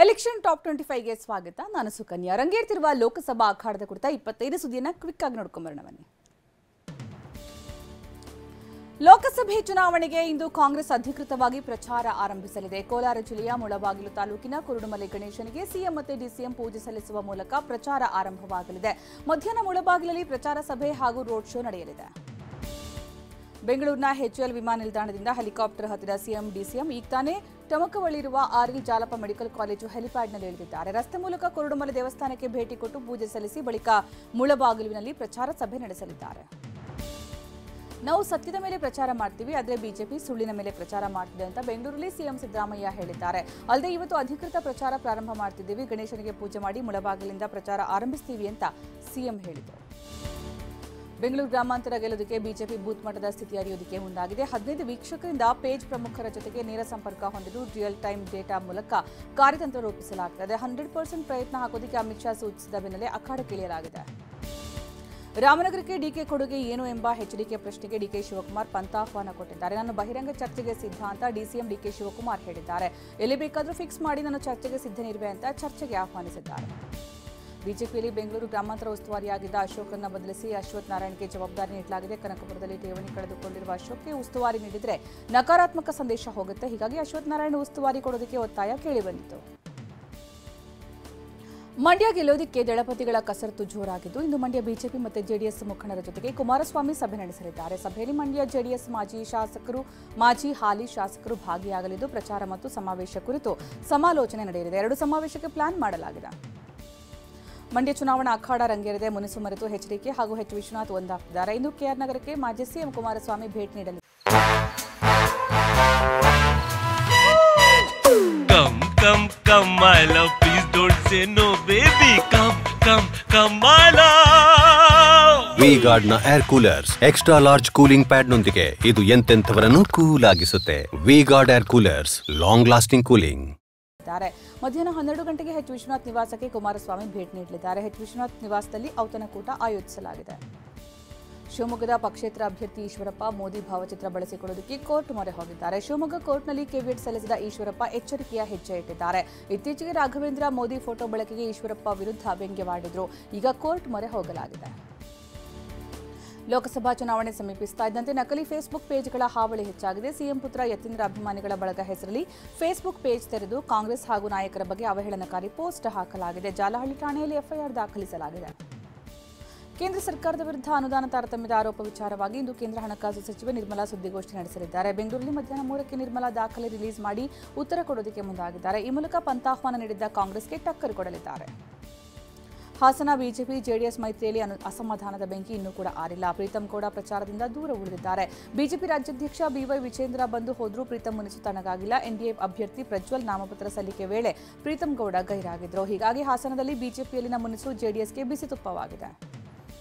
Election top 25ಗೆ ಸ್ವಾಗತ. ನಾನು ಸುಕನ್ಯಾ. ರಂಗೇರ್ತಿರುವ ಲೋಕಸಭಾ ಅಖಾಡದ ಕುರಿತ 25 ಸುದ್ದಿಯನ್ನು ಕ್ವಿಕ್ ಆಗಿ ನೋಡ್ಕೊಂಬರೋಣ ಬನ್ನಿ. ಲೋಕಸಭೆ ಚುನಾವಣೆಗೆ ಇಂದು ಕಾಂಗ್ರೆಸ್ ಅಧಿಕೃತವಾಗಿ ಪ್ರಚಾರ ಆರಂಭಿಸಲಿದೆ. ಕೋಲಾರ ಜಿಲ್ಲೆಯ ಮುಳಬಾಗಿಲು ತಾಲೂಕಿನ ಕುರುಡುಮಲೆ ಗಣೇಶನಿಗೆ ಸಿಎಂ ಮತ್ತು ಡಿಸಿಎಂ ಪೂಜೆ ಸಲ್ಲಿಸುವ ಮೂಲಕ ಪ್ರಚಾರ ಆರಂಭವಾಗಲಿದೆ. ಮಧ್ಯಾಹ್ನ ಮುಳಬಾಗಿಲಲ್ಲಿ ಪ್ರಚಾರ ಸಭೆ ಹಾಗೂ ರೋಡ್ ಶೋ ನಡೆಯಲಿದೆ. ಬೆಂಗಳೂರಿನ HL ವಿಮಾನ ನಿಲ್ದಾಣದಿಂದ ಹೆಲಿಕಾಪ್ಟರ್ ಹತ್ತಿದ ಸಿಎಂ ಡಿಸಿಎಂ ಈಗ ತಾನೇ ಟಮಕವಳ್ಳಿರುವ RL ಜಾಲಪ್ಪ ಮೆಡಿಕಲ್ ಕಾಲೇಜು ಹೆಲಿಪ್ಯಾಡ್ನಲ್ಲಿ ಇಳಿದಿದ್ದಾರೆ. ರಸ್ತೆ ಮೂಲಕ ಕುರುಡುಮಲೆ ದೇವಸ್ಥಾನಕ್ಕೆ ಭೇಟಿ ಕೊಟ್ಟು ಪೂಜೆ ಸಲ್ಲಿಸಿ ಬಳಿಕ ಮುಳಬಾಗಿಲಿನಲ್ಲಿ ಪ್ರಚಾರ ಸಭೆ ನಡೆಸಲಿದ್ದಾರೆ. ನಾವು ಸತ್ಯದ ಮೇಲೆ ಪ್ರಚಾರ ಮಾಡ್ತೀವಿ, ಆದರೆ ಬಿಜೆಪಿ ಸುಳ್ಳಿನ ಮೇಲೆ ಪ್ರಚಾರ ಮಾಡ್ತಿದೆ ಅಂತ ಬೆಂಗಳೂರಲ್ಲಿ ಸಿಎಂ ಸಿದ್ದರಾಮಯ್ಯ ಹೇಳಿದ್ದಾರೆ. ಅಲ್ಲದೆ ಇವತ್ತು ಅಧಿಕೃತ ಪ್ರಚಾರ ಪ್ರಾರಂಭ ಮಾಡ್ತಿದ್ದೀವಿ, ಗಣೇಶನಿಗೆ ಪೂಜೆ ಮಾಡಿ ಮುಳಬಾಗಿಲಿಂದ ಪ್ರಚಾರ ಆರಂಭಿಸ್ತೀವಿ ಅಂತ ಸಿಎಂ ಹೇಳಿದರು. ಬೆಂಗಳೂರು ಗ್ರಾಮಾಂತರ ಗೆಲ್ಲೋದಕ್ಕೆ ಬಿಜೆಪಿ ಬೂತ್ ಮಟ್ಟದ ಸ್ಥಿತಿ ಅರಿಯೋದಕ್ಕೆ ಮುಂದಾಗಿದೆ. 15 ವೀಕ್ಷಕರಿಂದ ಪೇಜ್ ಪ್ರಮುಖರ ಜೊತೆಗೆ ನೇರ ಸಂಪರ್ಕ ಹೊಂದಿದ್ದು ರಿಯಲ್ ಟೈಮ್ ಡೇಟಾ ಮೂಲಕ ಕಾರ್ಯತಂತ್ರ ರೂಪಿಸಲಾಗುತ್ತದೆ. 100% ಪ್ರಯತ್ನ ಹಾಕೋದಕ್ಕೆ ಅಮಿತ್ ಶಾ ಸೂಚಿಸಿದ ಬೆನ್ನಲ್ಲೇ ಅಖಾಡಕ್ಕಿಳಿಯಲಾಗಿದೆ. ರಾಮನಗರಕ್ಕೆ ಡಿಕೆ ಕೊಡುಗೆ ಏನು ಎಂಬ HDK ಪ್ರಶ್ನೆಗೆ ಡಿಕೆ ಶಿವಕುಮಾರ್ ಪಂಥಾಹ್ವಾನ ಕೊಟ್ಟಿದ್ದಾರೆ. ನಾನು ಬಹಿರಂಗ ಚರ್ಚೆಗೆ ಸಿದ್ಧ ಅಂತ ಡಿಸಿಎಂ ಡಿಕೆ ಶಿವಕುಮಾರ್ ಹೇಳಿದ್ದಾರೆ. ಎಲ್ಲಿ ಬೇಕಾದರೂ ಫಿಕ್ಸ್ ಮಾಡಿ ನಾನು ಚರ್ಚೆಗೆ ಸಿದ್ಧನಿರುವೆ ಅಂತ ಚರ್ಚೆಗೆ ಆಹ್ವಾನಿಸಿದ್ದಾರೆ. ಬಿಜೆಪಿಯಲ್ಲಿ ಬೆಂಗಳೂರು ಗ್ರಾಮಾಂತರ ಉಸ್ತುವಾರಿಯಾಗಿದ್ದ ಅಶೋಕನ್ನ ಬದಲಿಸಿ ಅಶ್ವಥ್ ನಾರಾಯಣ್ಗೆ ಜವಾಬ್ದಾರಿ ನೀಡಲಾಗಿದೆ. ಕನಕಪುರದಲ್ಲಿ ಠೇವಣಿ ಕಳೆದುಕೊಂಡಿರುವ ಅಶೋಕ್ಗೆ ಉಸ್ತುವಾರಿ ನೀಡಿದರೆ ನಕಾರಾತ್ಮಕ ಸಂದೇಶ ಹೋಗುತ್ತೆ. ಹೀಗಾಗಿ ಅಶ್ವಥ್ ನಾರಾಯಣ್ ಉಸ್ತುವಾರಿ ಕೊಡೋದಕ್ಕೆ ಒತ್ತಾಯ ಕೇಳಿಬಂದಿತು. ಮಂಡ್ಯ ಗೆಲ್ಲೋದಕ್ಕೆ ದಳಪತಿಗಳ ಕಸರತ್ತು ಜೋರಾಗಿದ್ದು ಇಂದು ಮಂಡ್ಯ ಬಿಜೆಪಿ ಮತ್ತು ಜೆಡಿಎಸ್ ಮುಖಂಡರ ಜೊತೆಗೆ ಕುಮಾರಸ್ವಾಮಿ ಸಭೆ ನಡೆಸಲಿದ್ದಾರೆ. ಸಭೆಯಲ್ಲಿ ಮಂಡ್ಯ ಜೆಡಿಎಸ್ ಮಾಜಿ ಹಾಲಿ ಶಾಸಕರು ಭಾಗಿಯಾಗಲಿದ್ದು ಪ್ರಚಾರ ಮತ್ತು ಸಮಾವೇಶ ಕುರಿತು ಸಮಾಲೋಚನೆ ನಡೆಯಲಿದೆ. 2 ಸಮಾವೇಶಕ್ಕೆ ಪ್ಲಾನ್ ಮಾಡಲಾಗಿದೆ. ಮಂಡ್ಯ ಚುನಾವಣಾ ಅಖಾಡ ರಂಗೇರಿದೆ. ಮುನಿಸು ಮರೆತು HDK ಹಾಗೂ H ವಿಶ್ವನಾಥ್ ಒಂದಾಗ್ತಿದ್ದಾರೆ. ಇಂದು KR ನಗರಕ್ಕೆ ಮಾಜಿ ಸಿಎಂ ಕುಮಾರಸ್ವಾಮಿ ಭೇಟಿ ನೀಡಲಿದ್ದಾರೆ. Come my love, please don't say no baby. Come my love. V-Guard ನ air coolers extra large cooling pad ನೊಂದಿಗೆ ಇದು ಎಂತೆಂಥವರನ್ನು ಕೂಲ್ ಆಗಿಸುತ್ತೆ. V-Guard air coolers, long lasting cooling. ಮಧ್ಯಾಹ್ನ 12 ಗಂಟೆಗೆ H ವಿಶ್ವನಾಥ್ ನಿವಾಸಕ್ಕೆ ಕುಮಾರಸ್ವಾಮಿ ಭೇಟಿ ನೀಡಲಿದ್ದಾರೆ. H ವಿಶ್ವನಾಥ್ ನಿವಾಸದಲ್ಲಿ ಔತಣಕೂಟ ಆಯೋಜಿಸಲಾಗಿದೆ. ಶಿವಮೊಗ್ಗದ ಪಕ್ಷೇತರ ಅಭ್ಯರ್ಥಿ ಈಶ್ವರಪ್ಪ ಮೋದಿ ಭಾವಚಿತ್ರ ಬಳಸಿಕೊಳ್ಳುವುದಕ್ಕೆ ಕೋರ್ಟ್ ಮೊರೆ ಹೋಗಿದ್ದಾರೆ. ಶಿವಮೊಗ್ಗ ಕೋರ್ಟ್ನಲ್ಲಿ ಕೇವಿಯಟ್ ಸಲ್ಲಿಸಿದ ಈಶ್ವರಪ್ಪ ಎಚ್ಚರಿಕೆಯ ಹೆಜ್ಜೆ ಇಟ್ಟಿದ್ದಾರೆ. ಇತ್ತೀಚೆಗೆ ರಾಘವೇಂದ್ರ ಮೋದಿ ಫೋಟೋ ಬಳಕೆಗೆ ಈಶ್ವರಪ್ಪ ವಿರುದ್ಧ ವ್ಯಂಗ್ಯವಾಡಿದ್ರು. ಈಗ ಕೋರ್ಟ್ ಮೊರೆ ಹೋಗಲಾಗಿದೆ. ಲೋಕಸಭಾ ಚುನಾವಣೆ ಸಮೀಪಿಸ್ತಾ ಇದ್ದಂತೆ ನಕಲಿ ಫೇಸ್ಬುಕ್ ಪೇಜ್ಗಳ ಹಾವಳಿ ಹೆಚ್ಚಾಗಿದೆ. ಸಿಎಂ ಪುತ್ರ ಯತೀಂದ್ರ ಅಭಿಮಾನಿಗಳ ಬಳಗ ಹೆಸರಲ್ಲಿ ಫೇಸ್ಬುಕ್ ಪೇಜ್ ತೆರೆದು ಕಾಂಗ್ರೆಸ್ ಹಾಗೂ ನಾಯಕರ ಬಗ್ಗೆ ಅವಹೇಳನಕಾರಿ ಪೋಸ್ಟ್ ಹಾಕಲಾಗಿದೆ. ಜಾಲಹಳ್ಳಿ ಠಾಣೆಯಲ್ಲಿ FIR ದಾಖಲಿಸಲಾಗಿದೆ. ಕೇಂದ್ರ ಸರ್ಕಾರದ ವಿರುದ್ಧ ಅನುದಾನ ತಾರತಮ್ಯದ ಆರೋಪ ವಿಚಾರವಾಗಿ ಇಂದು ಕೇಂದ್ರ ಹಣಕಾಸು ಸಚಿವೆ ನಿರ್ಮಲಾ ಸುದ್ದಿಗೋಷ್ಠಿ ನಡೆಸಲಿದ್ದಾರೆ. ಬೆಂಗಳೂರಲ್ಲಿ ಮಧ್ಯಾಹ್ನ 3ಕ್ಕೆ ನಿರ್ಮಲಾ ದಾಖಲೆ ರಿಲೀಸ್ ಮಾಡಿ ಉತ್ತರ ಕೊಡೋದಕ್ಕೆ ಮುಂದಾಗಿದ್ದಾರೆ. ಈ ಮೂಲಕ ಪಂಥಾಹ್ವಾನ ನೀಡಿದ್ದ ಕಾಂಗ್ರೆಸ್ಗೆ ಟಕ್ಕರ್ ಕೊಡಲಿದ್ದಾರೆ. ಹಾಸನ ಬಿಜೆಪಿ ಜೆಡಿಎಸ್ ಮೈತ್ರಿಯಲ್ಲಿ ಅಸಮಾಧಾನದ ಬೆಂಕಿ ಇನ್ನೂ ಕೂಡ ಆರಿಲ್ಲ. ಪ್ರೀತಂ ಗೌಡ ಪ್ರಚಾರದಿಂದ ದೂರ ಉಳಿದಿದ್ದಾರೆ. ಬಿಜೆಪಿ ರಾಜ್ಯಾಧ್ಯಕ್ಷ BY ವಿಜೇಂದ್ರ ಬಂದು ಹೋದರೂ ಪ್ರೀತಂ ಮುನಿಸು ತಣ್ಣಗಾಗಿಲ್ಲ. NDA ಅಭ್ಯರ್ಥಿ ಪ್ರಜ್ವಲ್ ನಾಮಪತ್ರ ಸಲ್ಲಿಕೆ ವೇಳೆ ಪ್ರೀತಂ ಗೌಡ ಗೈರಾಗಿದ್ರು. ಹೀಗಾಗಿ ಹಾಸನದಲ್ಲಿ ಬಿಜೆಪಿಯಲ್ಲಿನ ಮುನಿಸು ಜೆಡಿಎಸ್ಗೆ ಬಿಸಿ ತುಪ್ಪವಾಗಿದೆ.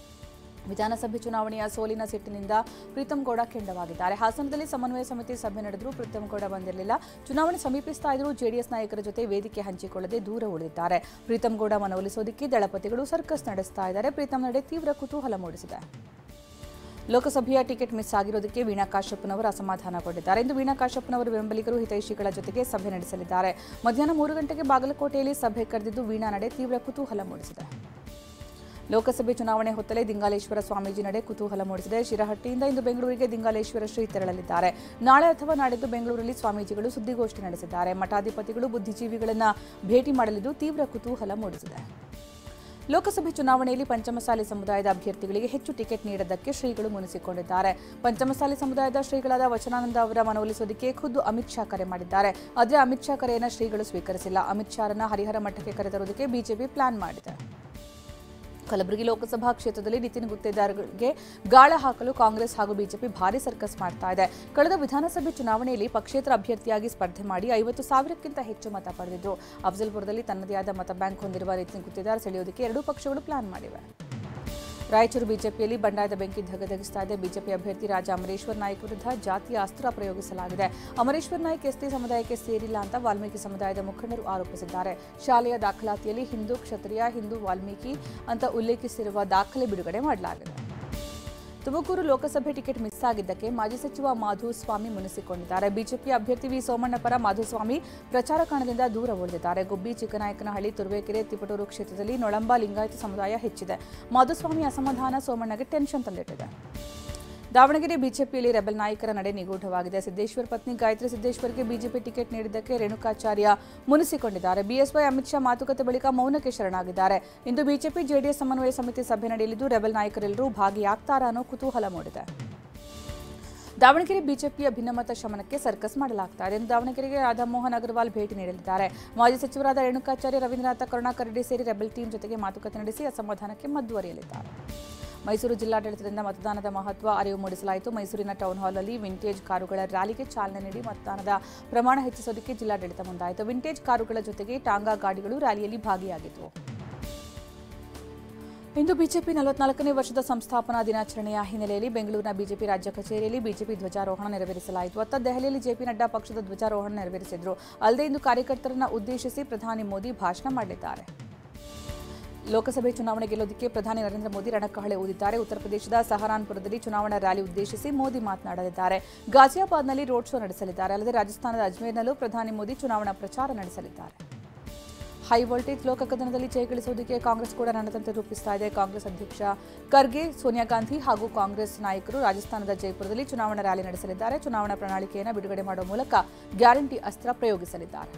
ವಿಧಾನಸಭೆ ಚುನಾವಣೆಯ ಸೋಲಿನ ಸಿಟ್ಟಿನಿಂದ ಪ್ರೀತಂ ಗೌಡ ಕೆಂಡವಾಗಿದ್ದಾರೆ. ಹಾಸನದಲ್ಲಿ ಸಮನ್ವಯ ಸಮಿತಿ ಸಭೆ ನಡೆದರೂ ಪ್ರೀತಂ ಗೌಡ ಬಂದಿರಲಿಲ್ಲ. ಚುನಾವಣೆ ಸಮೀಪಿಸ್ತಾ ಇದ್ದರೂ ಜೆಡಿಎಸ್ ನಾಯಕರ ಜೊತೆ ವೇದಿಕೆ ಹಂಚಿಕೊಳ್ಳದೆ ದೂರ ಉಳಿದಿದ್ದಾರೆ. ಪ್ರೀತಂ ಗೌಡ ಮನವೊಲಿಸೋದಕ್ಕೆ ದಳಪತಿಗಳು ಸರ್ಕಸ್ ನಡೆಸ್ತಾ ಇದ್ದಾರೆ. ಪ್ರೀತಂ ನಡೆ ತೀವ್ರ ಕುತೂಹಲ ಮೂಡಿಸಿದೆ. ಲೋಕಸಭೆಯ ಟಿಕೆಟ್ ಮಿಸ್ ಆಗಿರೋದಕ್ಕೆ ವೀಣಾ ಕಾಶ್ಯಪ್ನವರು ಅಸಮಾಧಾನಗೊಂಡಿದ್ದಾರೆ. ಇಂದು ವೀಣಾ ಕಾಶ್ಯಪ್ನವರು ಬೆಂಬಲಿಗರು ಹಿತೈಷಿಗಳ ಜೊತೆಗೆ ಸಭೆ ನಡೆಸಲಿದ್ದಾರೆ. ಮಧ್ಯಾಹ್ನ 3 ಗಂಟೆಗೆ ಬಾಗಲಕೋಟೆಯಲ್ಲಿ ಸಭೆ ಕರೆದಿದ್ದು ವೀಣಾ ನಡೆ ತೀವ್ರ ಕುತೂಹಲ ಮೂಡಿಸಿದೆ. ಲೋಕಸಭೆ ಚುನಾವಣೆ ಹೊತ್ತಲೇ ದಿಂಗಾಲೇಶ್ವರ ಸ್ವಾಮೀಜಿ ನಡೆ ಕುತೂಹಲ ಮೂಡಿಸಿದೆ. ಶಿರಹಟ್ಟಿಯಿಂದ ಇಂದು ಬೆಂಗಳೂರಿಗೆ ದಿಂಗಾಲೇಶ್ವರ ಶ್ರೀ ತೆರಳಲಿದ್ದಾರೆ. ನಾಳೆ ಅಥವಾ ನಾಡಿದ್ದು ಬೆಂಗಳೂರಲ್ಲಿ ಸ್ವಾಮೀಜಿಗಳು ಸುದ್ದಿಗೋಷ್ಠಿ ನಡೆಸಿದ್ದಾರೆ. ಮಠಾಧಿಪತಿಗಳು ಬುದ್ಧಿಜೀವಿಗಳನ್ನು ಭೇಟಿ ಮಾಡಲಿದ್ದು ತೀವ್ರ ಕುತೂಹಲ ಮೂಡಿಸಿದೆ. ಲೋಕಸಭೆ ಚುನಾವಣೆಯಲ್ಲಿ ಪಂಚಮಸಾಲಿ ಸಮುದಾಯದ ಅಭ್ಯರ್ಥಿಗಳಿಗೆ ಹೆಚ್ಚು ಟಿಕೆಟ್ ನೀಡೋದಕ್ಕೆ ಶ್ರೀಗಳು ಮುನಿಸಿಕೊಂಡಿದ್ದಾರೆ. ಪಂಚಮಸಾಲಿ ಸಮುದಾಯದ ಶ್ರೀಗಳಾದ ವಚನಾನಂದ ಅವರ ಮನವೊಲಿಸೋದಕ್ಕೆ ಖುದ್ದು ಅಮಿತ್ ಶಾ ಕರೆ ಮಾಡಿದ್ದಾರೆ. ಆದರೆ ಅಮಿತ್ ಶಾ ಕರೆಯನ್ನು ಶ್ರೀಗಳು ಸ್ವೀಕರಿಸಿಲ್ಲ. ಅಮಿತ್ ಶಾರನ್ನ ಹರಿಹರ ಮಠಕ್ಕೆ ಕರೆತರೋದಕ್ಕೆ ಬಿಜೆಪಿ ಪ್ಲಾನ್ ಮಾಡಿದೆ. ಕಲಬುರಗಿ ಲೋಕಸಭಾ ಕ್ಷೇತ್ರದಲ್ಲಿ ನಿತಿನ್ ಗುತ್ತೇದಾರ್ಗೆ ಗಾಳ ಹಾಕಲು ಕಾಂಗ್ರೆಸ್ ಹಾಗೂ ಬಿಜೆಪಿ ಭಾರಿ ಸರ್ಕಸ್ ಮಾಡ್ತಾ ಇದೆ. ಕಳೆದ ವಿಧಾನಸಭೆ ಚುನಾವಣೆಯಲ್ಲಿ ಪಕ್ಷೇತರ ಅಭ್ಯರ್ಥಿಯಾಗಿ ಸ್ಪರ್ಧೆ ಮಾಡಿ 50,000ಕ್ಕಿಂತ ಹೆಚ್ಚು ಮತ ಪಡೆದಿದ್ರು. ಅಫಜಲ್ಪುರದಲ್ಲಿ ತನ್ನದೇ ಆದ ಮತ ಬ್ಯಾಂಕ್ ಹೊಂದಿರುವ ನಿತಿನ್ ಗುತ್ತೇದಾರ್ ಸೆಳೆಯೋದಕ್ಕೆ 2 ಪಕ್ಷಗಳು ಪ್ಲಾನ್ ಮಾಡಿವೆ. ರಾಯಚೂರು ಬಿಜೆಪಿಯಲ್ಲಿ ಬಂಡಾಯದ ಬೆಂಕಿ ಧಗಧಗಿಸ್ತಾ ಇದೆ. ಬಿಜೆಪಿ ಅಭ್ಯರ್ಥಿ ರಾಜ ಅಮರೇಶ್ವರ್ ನಾಯ್ಕ್ ವಿರುದ್ಧ ಜಾತಿಯ ಅಸ್ತ್ರ ಪ್ರಯೋಗಿಸಲಾಗಿದೆ. ಅಮರೇಶ್ವರ್ ನಾಯ್ಕ್ ST ಸಮುದಾಯಕ್ಕೆ ಸೇರಿಲ್ಲ ಅಂತ ವಾಲ್ಮೀಕಿ ಸಮುದಾಯದ ಮುಖಂಡರು ಆರೋಪಿಸಿದ್ದಾರೆ. ಶಾಲೆಯ ದಾಖಲಾತಿಯಲ್ಲಿ ಹಿಂದೂ ಕ್ಷತ್ರಿಯ ಹಿಂದೂ ವಾಲ್ಮೀಕಿ ಅಂತ ಉಲ್ಲೇಖಿಸಿರುವ ದಾಖಲೆ ಬಿಡುಗಡೆ ಮಾಡಲಾಗಿದೆ. ತುಮಕೂರು ಲೋಕಸಭೆ ಟಿಕೆಟ್ ಮಿಸ್ ಆಗಿದ್ದಕ್ಕೆ ಮಾಜಿ ಸಚಿವ ಮಾಧುಸ್ವಾಮಿ ಮುನಿಸಿಕೊಂಡಿದ್ದಾರೆ. ಬಿಜೆಪಿ ಅಭ್ಯರ್ಥಿ ವಿ ಸೋಮಣ್ಣ ಪರ ಮಾಧುಸ್ವಾಮಿ ಪ್ರಚಾರ ಕಣದಿಂದ ದೂರ ಉಳಿದಿದ್ದಾರೆ. ಗುಬ್ಬಿ, ಚಿಕ್ಕನಾಯಕನಹಳ್ಳಿ, ತುರುವೇಕೆರೆ, ತಿಪಟೂರು ಕ್ಷೇತ್ರದಲ್ಲಿ ನೊಳಂಬ ಲಿಂಗಾಯತ ಸಮುದಾಯ ಹೆಚ್ಚಿದೆ. ಮಾಧುಸ್ವಾಮಿ ಅಸಮಾಧಾನ ಸೋಮಣ್ಣಗೆ ಟೆನ್ಷನ್ ತಂದಿಟ್ಟಿದೆ. ದಾವಣಗೆರೆ ಬಿಜೆಪಿಯಲ್ಲಿ ರೆಬೆಲ್ ನಾಯಕರ ನಡೆ ನಿಗೂಢವಾಗಿದೆ. ಸಿದ್ದೇಶ್ವರ್ ಪತ್ನಿ ಗಾಯತ್ರಿ ಸಿದ್ದೇಶ್ವರ್ಗೆ ಬಿಜೆಪಿ ಟಿಕೆಟ್ ನೀಡಿದ್ದಕ್ಕೆ ರೇಣುಕಾಚಾರ್ಯ ಮುನಿಸಿಕೊಂಡಿದ್ದಾರೆ. ಬಿಎಸ್ವೈ ಅಮಿತ್ ಶಾ ಮಾತುಕತೆ ಬಳಿಕ ಮೌನಕ್ಕೆ ಶರಣಾಗಿದ್ದಾರೆ. ಇಂದು ಬಿಜೆಪಿ ಜೆಡಿಎಸ್ ಸಮನ್ವಯ ಸಮಿತಿ ಸಭೆ ನಡೆಯಲಿದ್ದು ರೆಬೆಲ್ ನಾಯಕರೆಲ್ಲರೂ ಭಾಗಿಯಾಗ್ತಾರಾ ಅನ್ನೋ ಕುತೂಹಲ ಮೂಡಿದೆ. ದಾವಣಗೆರೆ ಬಿಜೆಪಿಯ ಭಿನ್ನಮತ ಶಮನಕ್ಕೆ ಸರ್ಕಸ್ ಮಾಡಲಾಗ್ತಾ ಇದೆ. ದಾವಣಗೆರೆಗೆ ರಾಧಾಮೋಹನ್ ಅಗರ್ವಾಲ್ ಭೇಟಿ ನೀಡಲಿದ್ದಾರೆ. ಮಾಜಿ ಸಚಿವರಾದ ರೇಣುಕಾಚಾರ್ಯ, ರವೀಂದ್ರನಾಥ, ಕರುಣಾಕರ್ ರೆಡ್ಡಿ ಸೇರಿ ರೆಬೆಲ್ ಟೀಮ್ ಜೊತೆಗೆ ಮಾತುಕತೆ ನಡೆಸಿ ಅಸಮಾಧಾನಕ್ಕೆ ಮದ್ದುವರಿಯಲಿದ್ದಾರೆ. ಮೈಸೂರು ಜಿಲ್ಲಾಡಳಿತದಿಂದ ಮತದಾನದ ಮಹತ್ವ ಅರಿವು ಮೂಡಿಸಲಾಯಿತು. ಮೈಸೂರಿನ ಟೌನ್ ಹಾಲ್ನಲ್ಲಿ ವಿಂಟೇಜ್ ಕಾರುಗಳ ರ್ಯಾಲಿಗೆ ಚಾಲನೆ ನೀಡಿ ಮತದಾನದ ಪ್ರಮಾಣ ಹೆಚ್ಚಿಸೋದಕ್ಕೆ ಜಿಲ್ಲಾಡಳಿತ ಮುಂದಾಯಿತು. ವಿಂಟೇಜ್ ಕಾರುಗಳ ಜೊತೆಗೆ ಟಾಂಗಾ ಗಾಡಿಗಳು ರ್ಯಾಲಿಯಲ್ಲಿ ಭಾಗಿಯಾಗಿದ್ದವು. ಇಂದು ಬಿಜೆಪಿ 44ನೇ ವರ್ಷದ ಸಂಸ್ಥಾಪನಾ ದಿನಾಚರಣೆಯ ಹಿನ್ನೆಲೆಯಲ್ಲಿ ಬೆಂಗಳೂರಿನ ಬಿಜೆಪಿ ರಾಜ್ಯ ಕಚೇರಿಯಲ್ಲಿ ಬಿಜೆಪಿ ಧ್ವಜಾರೋಹಣ ನೆರವೇರಿಸಲಾಯಿತು. ಅತ್ತ ದೆಹಲಿಯಲ್ಲಿ ಜೆಪಿ ನಡ್ಡಾ ಪಕ್ಷದ ಧ್ವಜಾರೋಹಣ ನೆರವೇರಿಸಿದರು. ಅಲ್ಲದೆ ಇಂದು ಕಾರ್ಯಕರ್ತರನ್ನು ಉದ್ದೇಶಿಸಿ ಪ್ರಧಾನಿ ಮೋದಿ ಭಾಷಣ ಮಾಡಲಿದ್ದಾರೆ. ಲೋಕಸಭೆ ಚುನಾವಣೆ ಗೆಲ್ಲೋದಕ್ಕೆ ಪ್ರಧಾನಿ ನರೇಂದ್ರ ಮೋದಿ ರಣಕಹಳೆ ಊದಿದ್ದಾರೆ. ಉತ್ತರ ಪ್ರದೇಶದ ಸಹರಾನ್ಪುರದಲ್ಲಿ ಚುನಾವಣಾ ರ್ಯಾಲಿ ಉದ್ದೇಶಿಸಿ ಮೋದಿ ಮಾತನಾಡಲಿದ್ದಾರೆ. ಗಾಜಿಯಾಬಾದ್ನಲ್ಲಿ ರೋಡ್ ಶೋ ನಡೆಸಲಿದ್ದಾರೆ. ಅಲ್ಲದೆ ರಾಜಸ್ಥಾನದ ಅಜ್ಮೇರ್ನಲ್ಲೂ ಪ್ರಧಾನಿ ಮೋದಿ ಚುನಾವಣಾ ಪ್ರಚಾರ ನಡೆಸಲಿದ್ದಾರೆ. ಹೈ ವೋಲ್ಟೇಜ್ ಲೋಕಕದನದಲ್ಲಿ ಜಯಗಳಿಸುವುದಕ್ಕೆ ಕಾಂಗ್ರೆಸ್ ಕೂಡ ರಣತಂತ್ರ ರೂಪಿಸ್ತಾ ಇದೆ. ಕಾಂಗ್ರೆಸ್ ಅಧ್ಯಕ್ಷ ಖರ್ಗೆ, ಸೋನಿಯಾ ಗಾಂಧಿ ಹಾಗೂ ಕಾಂಗ್ರೆಸ್ ನಾಯಕರು ರಾಜಸ್ಥಾನದ ಜೈಪುರದಲ್ಲಿ ಚುನಾವಣಾ ರ್ಯಾಲಿ ನಡೆಸಲಿದ್ದಾರೆ. ಚುನಾವಣಾ ಪ್ರಣಾಳಿಕೆಯನ್ನು ಬಿಡುಗಡೆ ಮಾಡುವ ಮೂಲಕ ಗ್ಯಾರಂಟಿ ಅಸ್ತ್ರ ಪ್ರಯೋಗಿಸಲಿದ್ದಾರೆ.